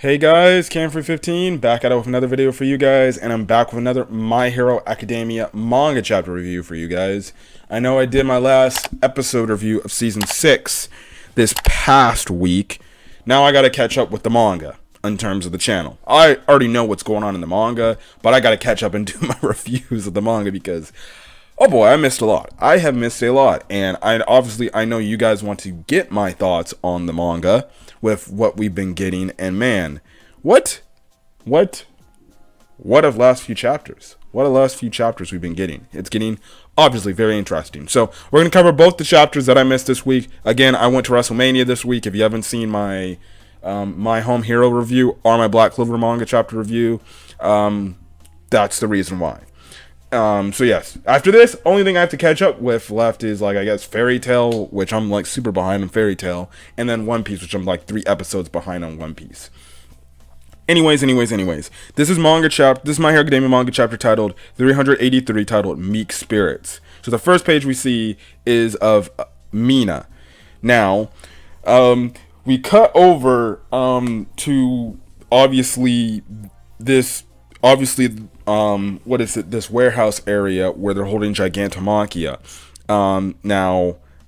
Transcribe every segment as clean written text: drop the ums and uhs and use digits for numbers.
Hey guys, Camfrey15 back at it with another video for you guys, and I'm back with another My Hero Academia manga chapter review for you guys. I know I did my last episode review of season 6 this past week. Now I gotta catch up with the manga in terms of the channel. I already know what's going on in the manga, but I gotta catch up and do my reviews of the manga because, oh boy, I missed a lot. I have missed a lot, and I know you guys want to get my thoughts on the manga with what we've been getting, and man, what of last few chapters? What of last few chapters we've been getting? It's getting obviously very interesting. So we're gonna cover both the chapters that I missed this week. Again, I went to WrestleMania this week. If you haven't seen my my Home Hero review or my Black Clover manga chapter review, that's the reason why. So yes, after this, only thing I have to catch up with left is, like, I guess Fairy Tail, which I'm like super behind on Fairy Tail, and then One Piece, which I'm like 3 episodes behind on One Piece. Anyways, this is My Hero Academia manga chapter titled 383, titled Meek Spirits. So the first page we see is of Mina. Now, we cut over to this warehouse area where they're holding Gigantomachia.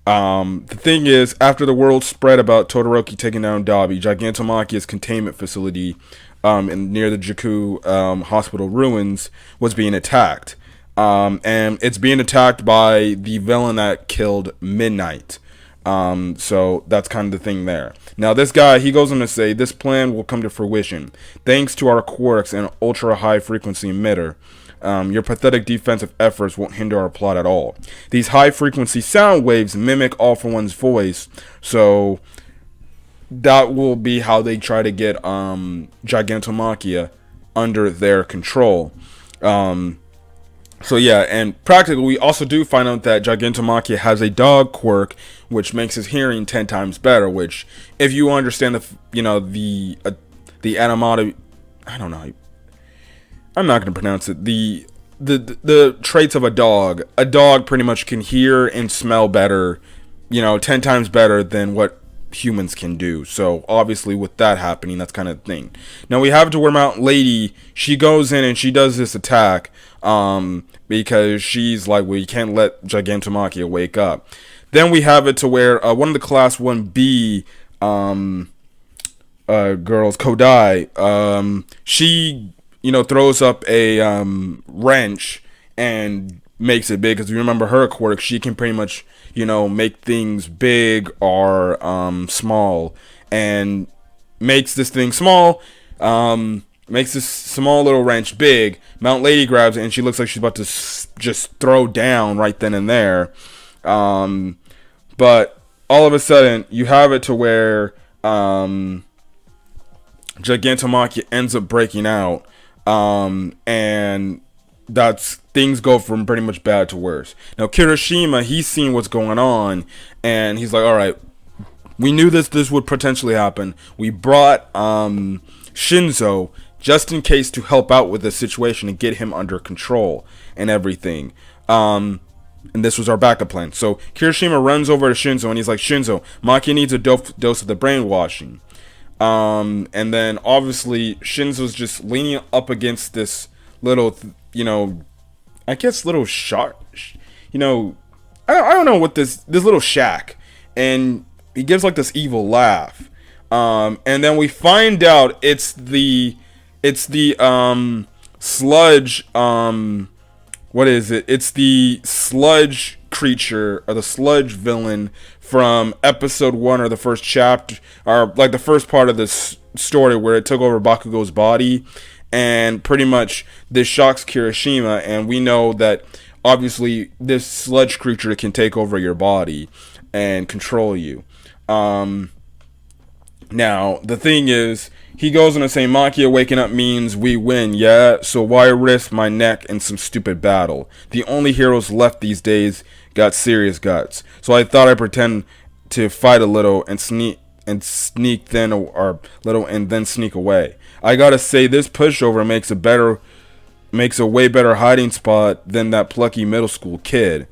The thing is, after the word spread about Todoroki taking down Dabi, Gigantomachia's containment facility near the Jakku hospital ruins was being attacked. And it's being attacked by the villain that killed Midnight. So that's kind of the thing there. Now this guy, he goes on to say, this plan will come to fruition thanks to our quirks and ultra high frequency emitter. Your pathetic defensive efforts won't hinder our plot at all. These high frequency sound waves mimic All For One's voice, so that will be how they try to get Gigantomachia under their control. So yeah, and practically we also do find out that Gigantomachia has a dog quirk, which makes his hearing 10 times better. Which, if you understand the anatomy, I don't know, I'm not gonna pronounce it. The traits of a dog pretty much can hear and smell better, 10 times better than what humans can do. So obviously with that happening, that's kind of the thing. Now we have to where Mount Lady, she goes in and she does this attack because she's like, well, you can't let Gigantomachia wake up. Then we have it to where one of the class 1B girls, Kodai, she throws up a wrench and makes it big, because you remember her quirk, she can pretty much make things big or small, and makes this thing small, makes this small little wrench big. Mount Lady grabs it and she looks like she's about to just throw down right then and there, but all of a sudden you have it to where Gigantomachia ends up breaking out, and that's things go from pretty much bad to worse. Now Kirishima, he's seen what's going on, and he's like, all right, we knew this would potentially happen. We brought Shinzo just in case to help out with the situation and get him under control and everything. And this was our backup plan. So Kirishima runs over to Shinzo and he's like, Shinzo, Maki needs a dose of the brainwashing. And then obviously Shinzo's just leaning up against this little, I guess little shot, I don't know what this little shack, and he gives like this evil laugh. And then we find out it's the sludge, what is it? It's the sludge creature, or the sludge villain from episode 1, or the first chapter, or like the first part of this story where it took over Bakugo's body, and pretty much this shocks Kirishima, and we know that obviously this sludge creature can take over your body and control you. Now the thing is, he goes on to say, Machia waking up means we win, yeah? So why risk my neck in some stupid battle? The only heroes left these days got serious guts. So I thought I'd pretend to fight a little and sneak then, or little and then sneak away. I gotta say, this pushover makes a way better hiding spot than that plucky middle school kid.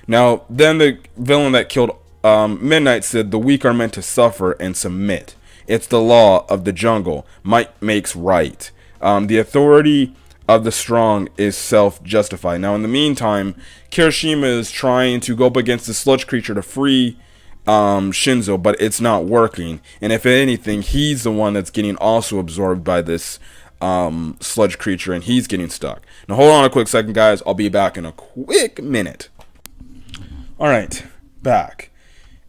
Now then the villain that killed Midnight said, the weak are meant to suffer and submit. It's the law of the jungle. Might makes right. The authority of the strong is self-justified. Now, in the meantime, Kirishima is trying to go up against the sludge creature to free Shinzo, but it's not working. And if anything, he's the one that's getting also absorbed by this sludge creature, and he's getting stuck. Now, hold on a quick second, guys. I'll be back in a quick minute. Alright, back.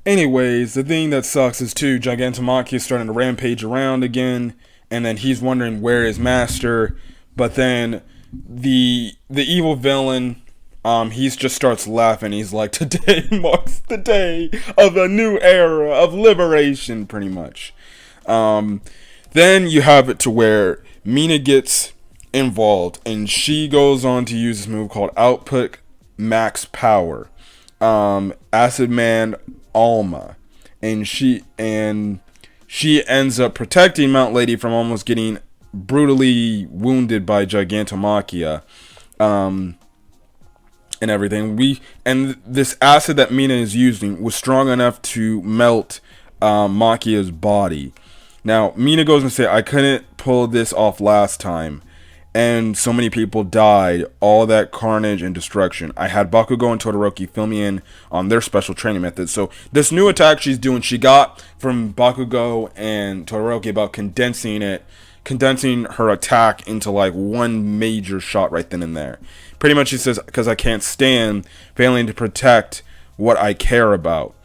Anyways, the thing that sucks is, too, Gigantomachia is starting to rampage around again, and then he's wondering where his master, but then the evil villain, he just starts laughing. He's like, today marks the day of a new era of liberation, pretty much. Then you have it to where Mina gets involved, and she goes on to use this move called Output Max Power. Acid Man Alma, and she ends up protecting Mount Lady from almost getting brutally wounded by Gigantomachia, and everything. And this acid that Mina is using was strong enough to melt Machia's body. Now, Mina goes and says, I couldn't pull this off last time, and so many people died, all that carnage and destruction. I had Bakugo and Todoroki fill me in on their special training methods. So this new attack she's doing, she got from Bakugo and Todoroki about condensing her attack into like one major shot right then and there. Pretty much she says, because I can't stand failing to protect what I care about.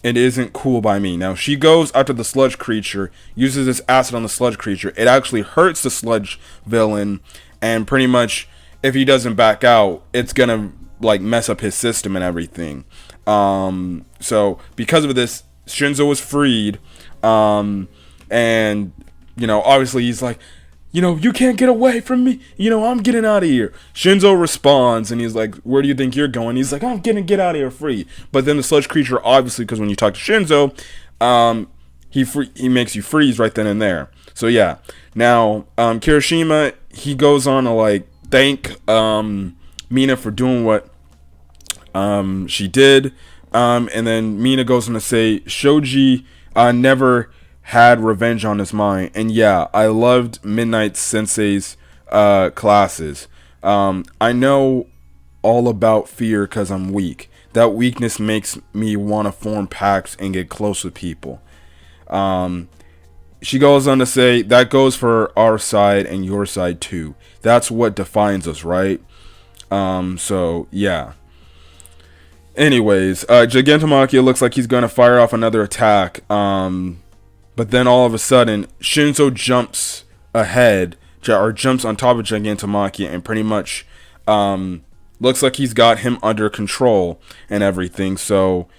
It isn't cool by me. Now, she goes after the sludge creature, uses this acid on the sludge creature. It actually hurts the sludge villain, and pretty much, if he doesn't back out, it's gonna, like, mess up his system and everything. So, because of this, Shinzo was freed, and, you know, obviously he's like, you know, you can't get away from me. You know, I'm getting out of here. Shinzo responds, and he's like, where do you think you're going? He's like, I'm gonna get out of here free. But then the sludge creature, obviously, because when you talk to Shinzo, he makes you freeze right then and there. So, yeah. Now, Kirishima, he goes on to, like, thank Mina for doing what she did. And then Mina goes on to say, Shoji never had revenge on his mind. And yeah, I loved Midnight Sensei's classes. I know all about fear because I'm weak. That weakness makes me want to form pacts and get close with people. She goes on to say, that goes for our side and your side too. That's what defines us, right? So yeah. Anyways, Gigantomachia looks like he's going to fire off another attack. But then all of a sudden, Shinzo jumps ahead, or jumps on top of Gigantomachia, and pretty much looks like he's got him under control and everything. So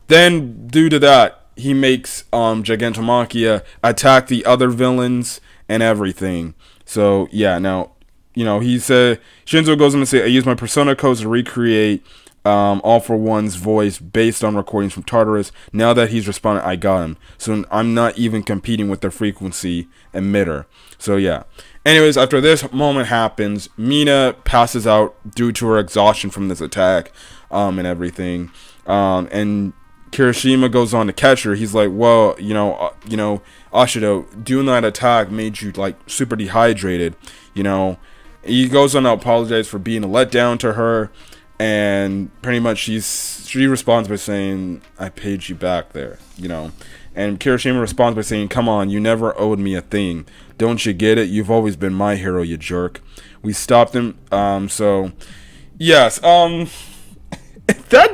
then, due to that, he makes Gigantomachia attack the other villains and everything. So yeah, now, you know, he said, Shinzo goes on to say, I use my persona codes to recreate All For One's voice based on recordings from Tartarus. Now that he's responded, I got him. So I'm not even competing with the frequency emitter. So yeah. Anyways, after this moment happens, Mina passes out due to her exhaustion from this attack, and everything. And Kirishima goes on to catch her. He's like, well, you know, Ashido, doing that attack made you like super dehydrated. You know, he goes on to apologize for being a letdown to her. And pretty much she responds by saying, I paid you back there, you know. And Kirishima responds by saying, come on, you never owed me a thing. Don't you get it? You've always been my hero, you jerk. We stopped him. So, yes. That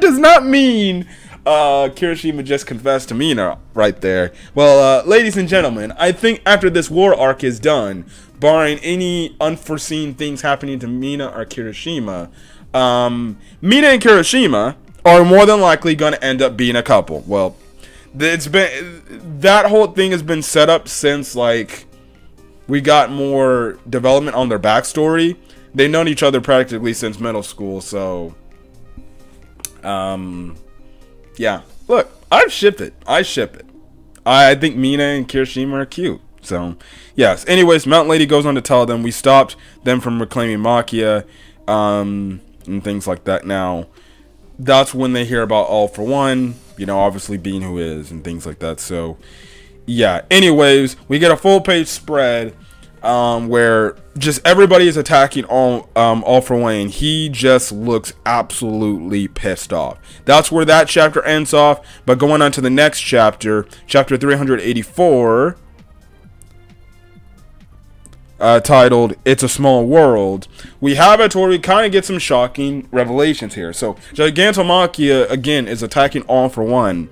does not mean Kirishima just confessed to Mina right there. Well, ladies and gentlemen, I think after this war arc is done, barring any unforeseen things happening to Mina or Kirishima, Mina and Kirishima are more than likely going to end up being a couple. Well, that whole thing has been set up since, like, we got more development on their backstory. They've known each other practically since middle school, so, yeah. Look, I ship it. I think Mina and Kirishima are cute. So, yes. Anyways, Mountain Lady goes on to tell them we stopped them from reclaiming Machia, and things like that. Now, that's when they hear about All For One, you know, obviously being who is and things like that. So, yeah. Anyways, we get a full page spread where just everybody is attacking all for one, and he just looks absolutely pissed off. That's where that chapter ends off. But going on to the next chapter, chapter 384, titled "It's a Small World," we have it where we kind of get some shocking revelations here. So Gigantomachia again is attacking all for one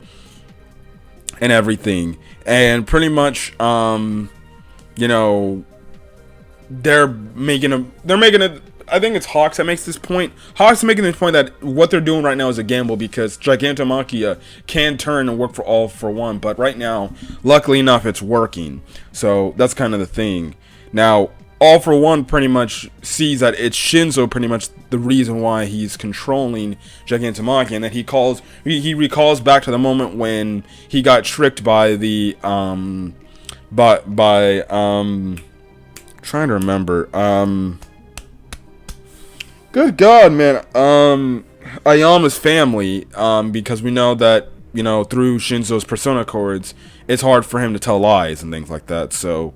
and everything, and pretty much you know, they're making a I think it's Hawks that makes this point. Hawks is making this point that what they're doing right now is a gamble, because Gigantomachia can turn and work for all for one, but right now, luckily enough, it's working. So that's kind of the thing. Now, all for one pretty much sees that it's Shinzo pretty much the reason why he's controlling Gigantomachia, and that he recalls back to the moment when he got tricked by the trying to remember, good God, man, Ayama's family, because we know that, you know, through Shinzo's persona codes, it's hard for him to tell lies and things like that. So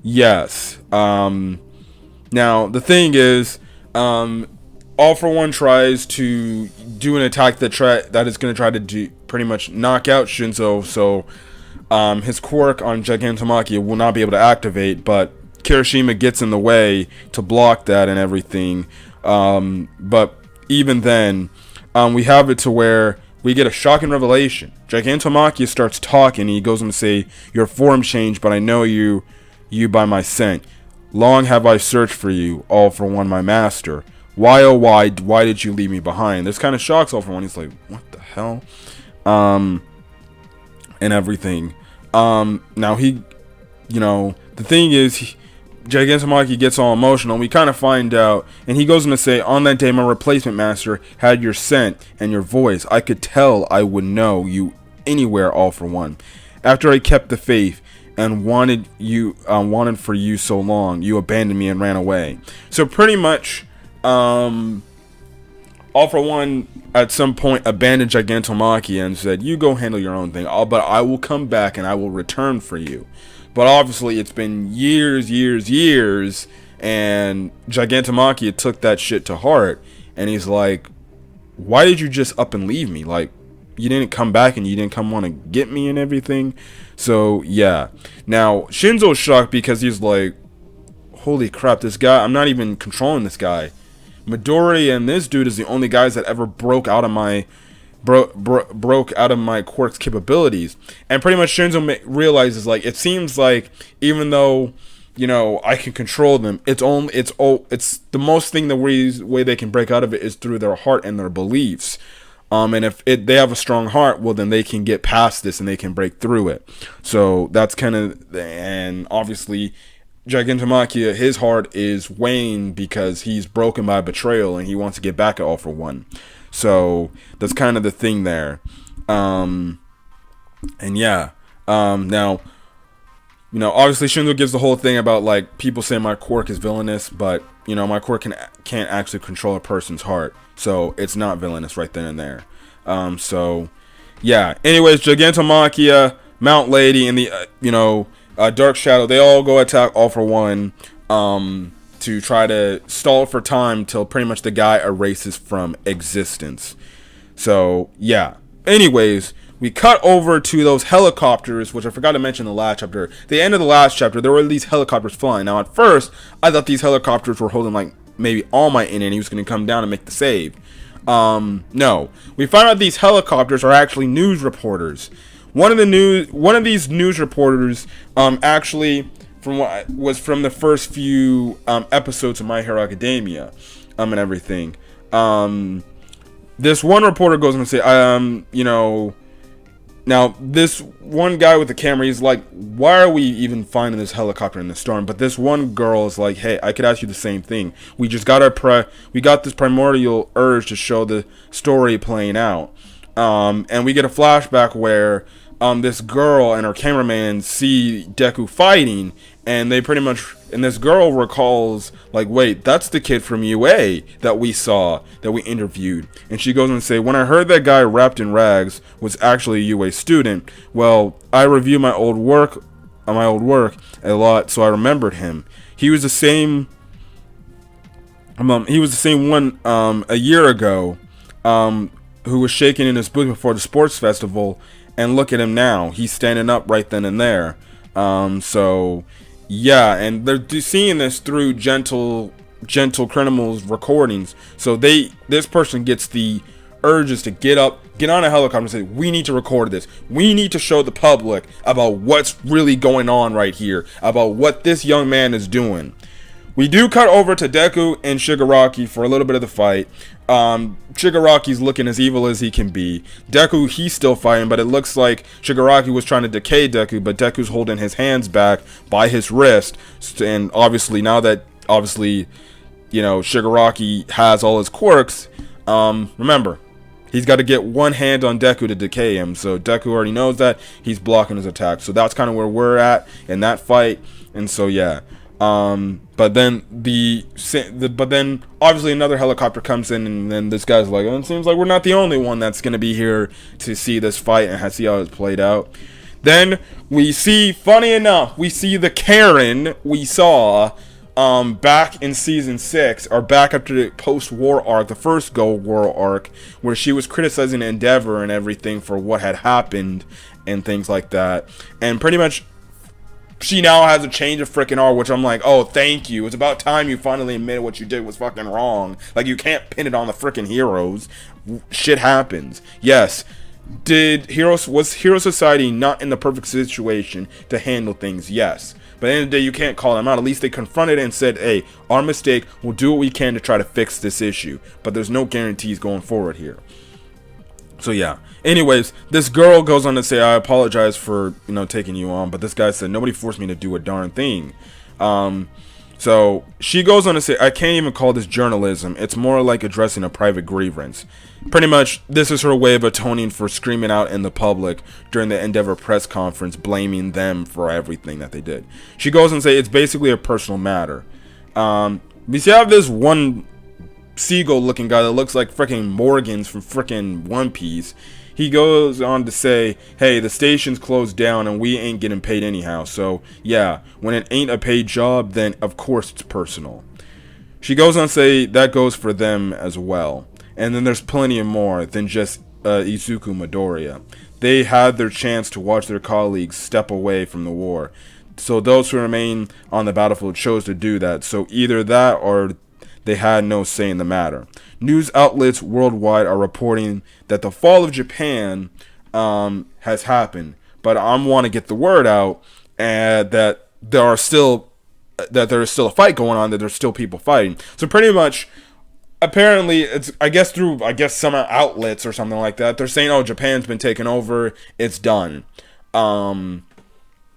yes. Now the thing is, all for one tries to do an attack that is going to try to do pretty much knock out Shinzo, so his quirk on Gigantomachia will not be able to activate, but Kirishima gets in the way to block that and everything. But even then, we have it to where we get a shocking revelation. Gigantomachia starts talking. He goes on to say, "Your form changed, but I know you by my scent. Long have I searched for you, all for one, my master. Why, oh why did you leave me behind?" This kind of shocks all for one. He's like, what the hell? And everything. Now he, you know, the thing is, Gigantomachia gets all emotional. We kind of find out, and he goes on to say, "On that day, my replacement master had your scent and your voice. I could tell I would know you anywhere, all for one. After I kept the faith and wanted for you so long, you abandoned me and ran away." So pretty much, all for one at some point abandoned Gigantomachia and said, "You go handle your own thing, but I will come back and I will return for you." But obviously it's been years, and Gigantomachia took that shit to heart, and he's like, "Why did you just up and leave me? Like, you didn't come back and you didn't come want to get me and everything." So yeah. Now Shinzo's shocked because he's like, holy crap, this guy, I'm not even controlling this guy. Midori and this dude is the only guys that ever broke out of my quirk's capabilities. And pretty much Shinzo realizes, like, it seems like even though, you know, I can control them, it's the most thing, the way they can break out of it is through their heart and their beliefs. And if they have a strong heart, well, then they can get past this and they can break through it. So that's kind of, and obviously Gigantomachia, his heart is weighing because he's broken by betrayal and he wants to get back at all for one. So that's kind of the thing there. And yeah, now, you know, obviously Shinzo gives the whole thing about, like, people say my quirk is villainous, but, you know, my quirk can't actually control a person's heart. So it's not villainous right then and there. So yeah, anyways, Gigantomachia, Mount Lady, and the, Dark Shadow, they all go attack all for one, to try to stall for time till pretty much the guy erases from existence. So yeah, anyways, we cut over to those helicopters, which I forgot to mention in the last chapter. At the end of the last chapter, there were these helicopters flying. Now at first, I thought these helicopters were holding, like, maybe All Might in it, and he was going to come down and make the save. No, we found out these helicopters are actually news reporters. One of these news reporters, actually, was from the first few episodes of My Hero Academia, and everything. This one reporter goes on to say, now this one guy with the camera, he's like, "Why are we even finding this helicopter in the storm?" But this one girl is like, "Hey, I could ask you the same thing. We just got we got this primordial urge to show the story playing out." And we get a flashback where this girl and her cameraman see Deku fighting, and they pretty much, and this girl recalls, like, wait, that's the kid from UA that we saw, that we interviewed. And she goes and say, when I heard that guy wrapped in rags was actually a UA student, well, I reviewed my old work a lot, so I remembered him. He was the same one a year ago, who was shaking in his boots before the sports festival. And look at him now. He's standing up right then and there. So, yeah. And they're seeing this through Gentle Criminal's recordings. So this person gets the urges to get up, get on a helicopter and say, we need to record this. We need to show the public about what's really going on right here. About what this young man is doing. We do cut over to Deku and Shigaraki for a little bit of the fight. Shigaraki's looking as evil as he can be. Deku, he's still fighting, but it looks like Shigaraki was trying to decay Deku, but Deku's holding his hands back by his wrist. And obviously, now that, Shigaraki has all his quirks, remember, he's got to get one hand on Deku to decay him. So Deku already knows that. He's blocking his attack. So that's kind of where we're at in that fight. And so, yeah. But then obviously another helicopter comes in, and then this guy's like, oh, it seems like we're not the only one that's gonna be here to see this fight and see how it's played out. Then we see, funny enough, we see the Karen we saw back in season 6, or back after the post-war arc, the first Gold War arc, where she was criticizing Endeavor and everything for what had happened and things like that, and pretty much she now has a change of freaking R, which I'm like, oh, thank you. It's about time you finally admitted what you did was fucking wrong. Like, you can't pin it on the freaking heroes. Shit happens. Yes. Was Hero Society not in the perfect situation to handle things? Yes. But at the end of the day, you can't call them out. At least they confronted it and said, hey, our mistake. We'll do what we can to try to fix this issue. But there's no guarantees going forward here. So yeah. Anyways, this girl goes on to say, I apologize for, taking you on, but this guy said, nobody forced me to do a darn thing. So she goes on to say, I can't even call this journalism. It's more like addressing a private grievance. Pretty much, this is her way of atoning for screaming out in the public during the Endeavor press conference, blaming them for everything that they did. She goes and say, it's basically a personal matter. We see, I have this one seagull looking guy that looks like freaking Morgan's from freaking One Piece. He goes on to say, hey, the station's closed down and we ain't getting paid anyhow. So, yeah, when it ain't a paid job, then of course it's personal. She goes on to say that goes for them as well. And then there's plenty more than just Izuku Midoriya. They had their chance to watch their colleagues step away from the war. So those who remain on the battlefield chose to do that. So either that or they had no say in the matter. News outlets worldwide are reporting that the fall of Japan has happened, but I want to get the word out that there is still a fight going on, that there's still people fighting. So pretty much, apparently, it's I guess some outlets or something like that, they're saying, oh, Japan's been taken over, it's done.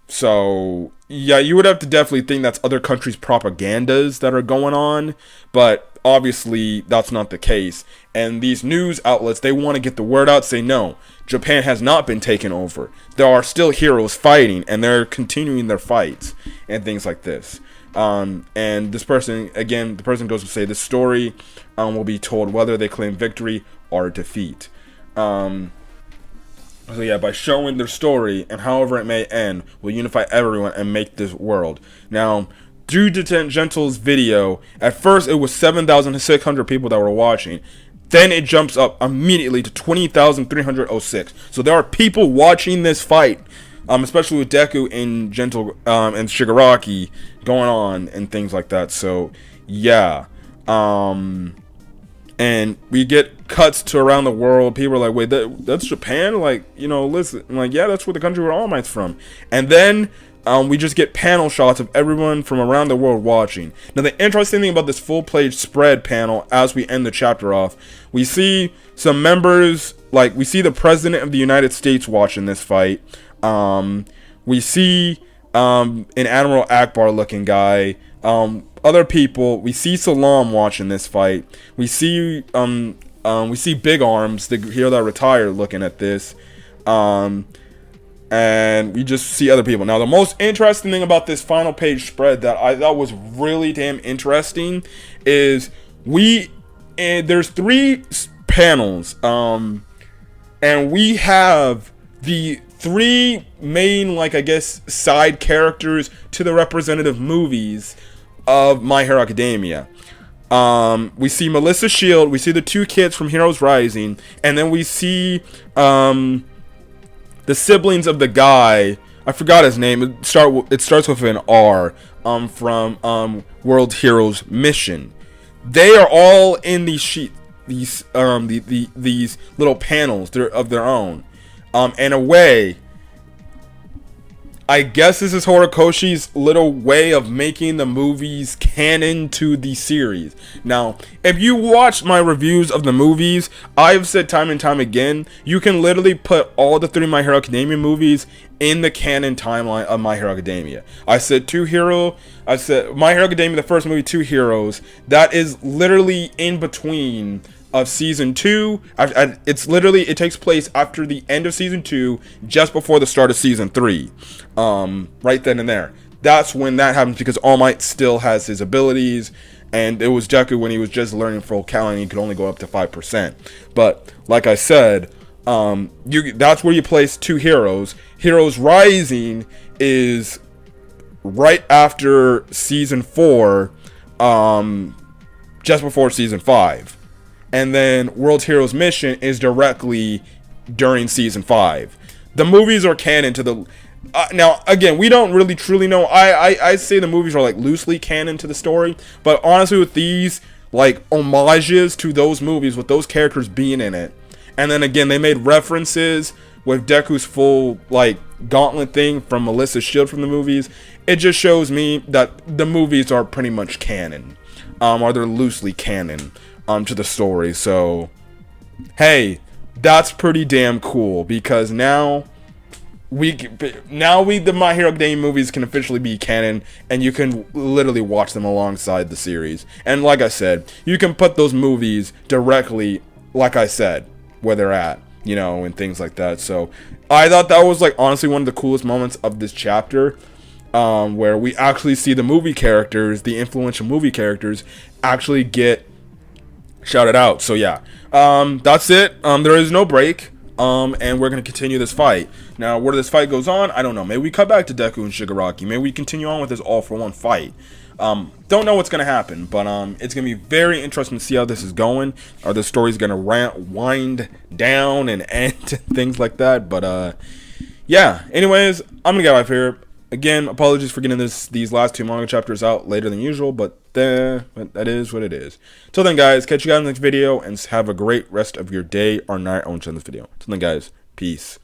So yeah, you would have to definitely think that's other countries' propagandas that are going on, but obviously that's not the case. And these news outlets, they want to get the word out, say no, Japan has not been taken over. There are still heroes fighting, and they're continuing their fights and things like this. And this person, again, the person goes to say the story will be told whether they claim victory or defeat. So yeah, by showing their story, and however it may end, will unify everyone and make this world. Now, due to Gentle's video, at first it was 7,600 people that were watching. Then it jumps up immediately to 20,306. So there are people watching this fight, especially with Deku and Gentle and Shigaraki going on and things like that. So yeah, and we get cuts to around the world. People are like, wait, that's Japan? Like, listen. I'm like, yeah, that's where the country where All Might's from. And then we just get panel shots of everyone from around the world watching. Now, the interesting thing about this full-page spread panel, as we end the chapter off, we see some members, like, we see the President of the United States watching this fight. We see an Admiral Akbar-looking guy. Other people, we see Salam watching this fight. We see Big Arms, the hero that retired, looking at this. and we just see other people. Now, the most interesting thing about this final page spread that I thought was really damn interesting is there's 3 panels, and we have the 3 main, like, I guess, side characters to the representative movies of My Hero Academia. We see Melissa Shield, we see the 2 kids from Heroes Rising, and then we see the siblings of the guy, I forgot his name. It starts with an R. From World Heroes Mission. They are all in these little panels of their own. In a way, I guess this is Horikoshi's little way of making the movies canon to the series. Now, if you watch my reviews of the movies, I've said time and time again, you can literally put all the 3 My Hero Academia movies in the canon timeline of My Hero Academia. I said My Hero Academia, the first movie, 2 Heroes. That is literally in between of season 2. It takes place after the end of season 2, just before the start of season 3. Right then and there. That's when that happens, because All Might still has his abilities, and it was Deku when he was just learning full Cal and he could only go up to 5%. But like I said, that's where you place 2 Heroes. Heroes Rising is right after season 4, just before season 5. And then World Heroes Mission is directly during season 5. The movies are canon to the... now, again, we don't really truly know. I say the movies are like loosely canon to the story. But honestly, with these like homages to those movies, with those characters being in it. And then again, they made references with Deku's full like gauntlet thing from Melissa's shield from the movies. It just shows me that the movies are pretty much canon. Or they're loosely canon. To the story. So hey, that's pretty damn cool, because now the My Hero Academia movies can officially be canon, and you can literally watch them alongside the series. And like I said, you can put those movies directly, like I said, where they're at, and things like that. So I thought that was like honestly one of the coolest moments of this chapter, where we actually see the movie characters, the influential movie characters, actually get shouted out. So yeah, that's it. There is no break, and we're gonna continue this fight. Now, where this fight goes on, I don't know. Maybe we cut back to Deku and Shigaraki. Maybe we continue on with this all-for-one fight. Don't know what's gonna happen, but it's gonna be very interesting to see how this is going. Are the stories gonna wind down and end, things like that? But yeah. Anyways, I'm gonna get out of here. Again, apologies for getting these last 2 manga chapters out later than usual, but that is what it is. Till then, guys, catch you guys in the next video, and have a great rest of your day or night. I won't end this video. Till then, guys, peace.